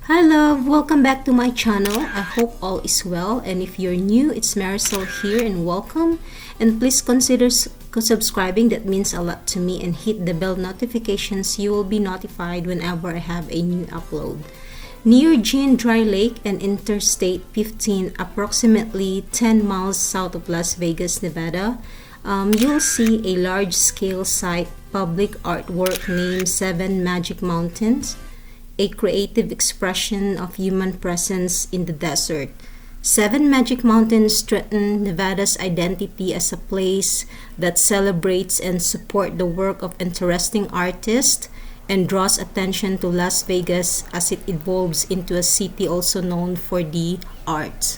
Hi love, welcome back to my channel. I hope all is well, and if you're new, it's Maricel here and welcome. And please consider subscribing, that means a lot to me, and hit the bell notifications. You will be notified whenever I have a new upload. Near Jean Dry Lake and Interstate 15, approximately 10 miles south of Las Vegas, Nevada, you'll see a large-scale site public artwork named 7 Magic Mountains, a creative expression of human presence in the desert. 7 Magic Mountains threaten Nevada's identity as a place that celebrates and supports the work of interesting artists and draws attention to Las Vegas as it evolves into a city also known for the arts.